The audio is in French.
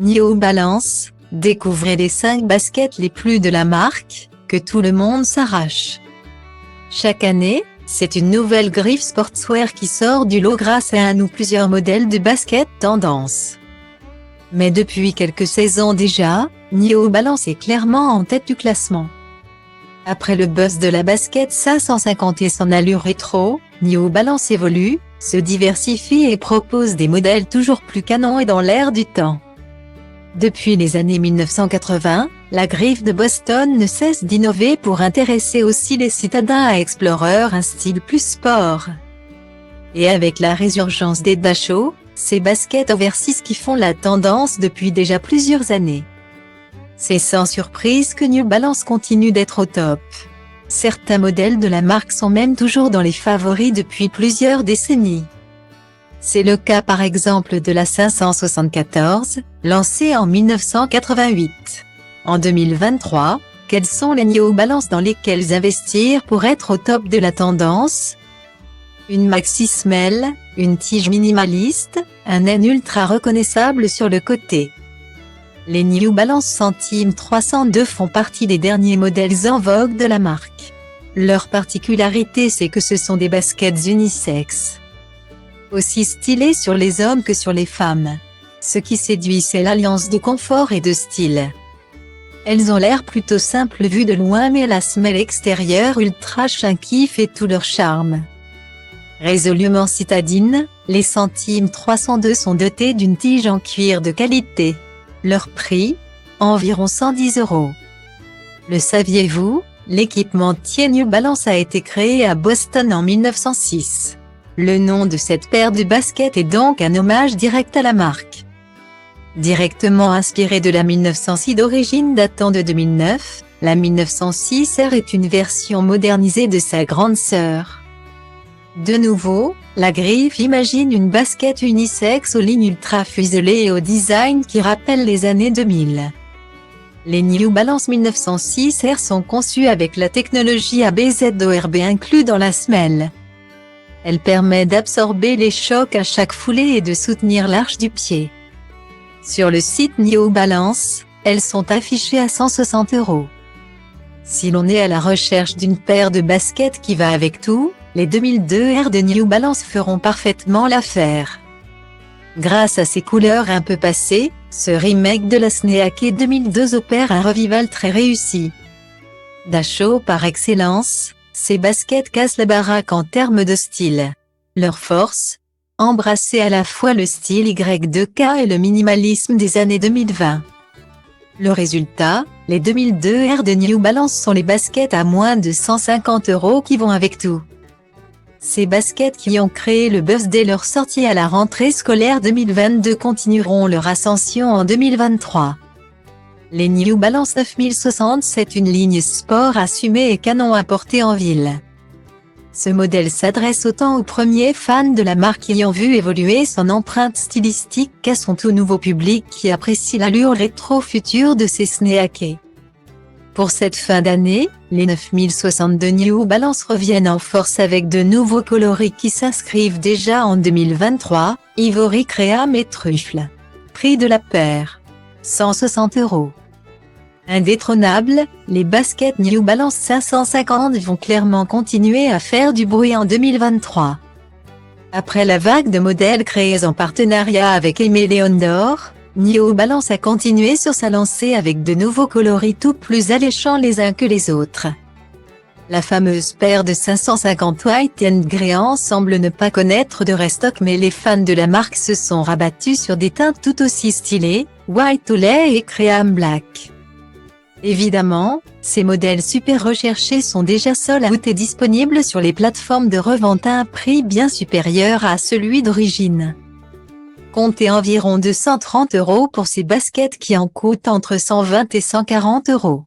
New Balance, découvrez les 5 baskets les plus de la marque, que tout le monde s'arrache. Chaque année, c'est une nouvelle griffe sportswear qui sort du lot grâce à un ou plusieurs modèles de baskets tendance. Mais depuis quelques saisons déjà, New Balance est clairement en tête du classement. Après le buzz de la basket 550 et son allure rétro, New Balance évolue, se diversifie et propose des modèles toujours plus canons et dans l'air du temps. Depuis les années 1980, la griffe de Boston ne cesse d'innover pour intéresser aussi les citadins à Explorer un style plus sport. Et avec la résurgence des Dasho, ces baskets oversize qui font la tendance depuis déjà plusieurs années. C'est sans surprise que New Balance continue d'être au top. Certains modèles de la marque sont même toujours dans les favoris depuis plusieurs décennies. C'est le cas par exemple de la 574, lancée en 1988. En 2023, quels sont les New Balance dans lesquels investir pour être au top de la tendance? Une maxi semelle, une tige minimaliste, un N ultra reconnaissable sur le côté. Les New Balance Centime 302 font partie des derniers modèles en vogue de la marque. Leur particularité c'est que ce sont des baskets unisexes. Aussi stylées sur les hommes que sur les femmes. Ce qui séduit c'est l'alliance de confort et de style. Elles ont l'air plutôt simples vues de loin mais la semelle extérieure ultra chunky fait tout leur charme. Résolument citadines, les Centime 302 sont dotés d'une tige en cuir de qualité. Leur prix? Environ 110 €. Le saviez-vous? L'équipementier New Balance a été créé à Boston en 1906. Le nom de cette paire de baskets est donc un hommage direct à la marque. Directement inspirée de la 1906 d'origine datant de 2009, la 1906R est une version modernisée de sa grande sœur. De nouveau, la griffe imagine une basket unisexe aux lignes ultra fuselées et au design qui rappelle les années 2000. Les New Balance 1906R sont conçues avec la technologie ABZ-ORB inclus dans la semelle. Elle permet d'absorber les chocs à chaque foulée et de soutenir l'arche du pied. Sur le site New Balance, elles sont affichées à 160 €. Si l'on est à la recherche d'une paire de baskets qui va avec tout, les 2002R de New Balance feront parfaitement l'affaire. Grâce à ses couleurs un peu passées, ce remake de la Sneaker 2002 opère un revival très réussi. Dasho par excellence, ces baskets cassent la baraque en termes de style. Leur force? Embrasser à la fois le style Y2K et le minimalisme des années 2020. Le résultat? Les 2002R de New Balance sont les baskets à moins de 150 € qui vont avec tout. Ces baskets qui ont créé le buzz dès leur sortie à la rentrée scolaire 2022 continueront leur ascension en 2023. Les New Balance 9060 c'est une ligne sport assumée et canon à porter en ville. Ce modèle s'adresse autant aux premiers fans de la marque qui ont vu évoluer son empreinte stylistique qu'à son tout nouveau public qui apprécie l'allure rétro-future de ses sneakers. Pour cette fin d'année, les 9062 New Balance reviennent en force avec de nouveaux coloris qui s'inscrivent déjà en 2023, ivory créame et truffle. Prix de la paire? 160 €. Indétrônables, les baskets New Balance 550 vont clairement continuer à faire du bruit en 2023. Après la vague de modèles créés en partenariat avec Aimé Léon d'Or, New Balance a continué sur sa lancée avec de nouveaux coloris tout plus alléchants les uns que les autres. La fameuse paire de 550 White and Grey semble ne pas connaître de restock mais les fans de la marque se sont rabattus sur des teintes tout aussi stylées, White au lait et Cream Black. Évidemment, ces modèles super recherchés sont déjà sold out et disponibles sur les plateformes de revente à un prix bien supérieur à celui d'origine. Comptez environ 230 € pour ces baskets qui en coûtent entre 120 et 140 €.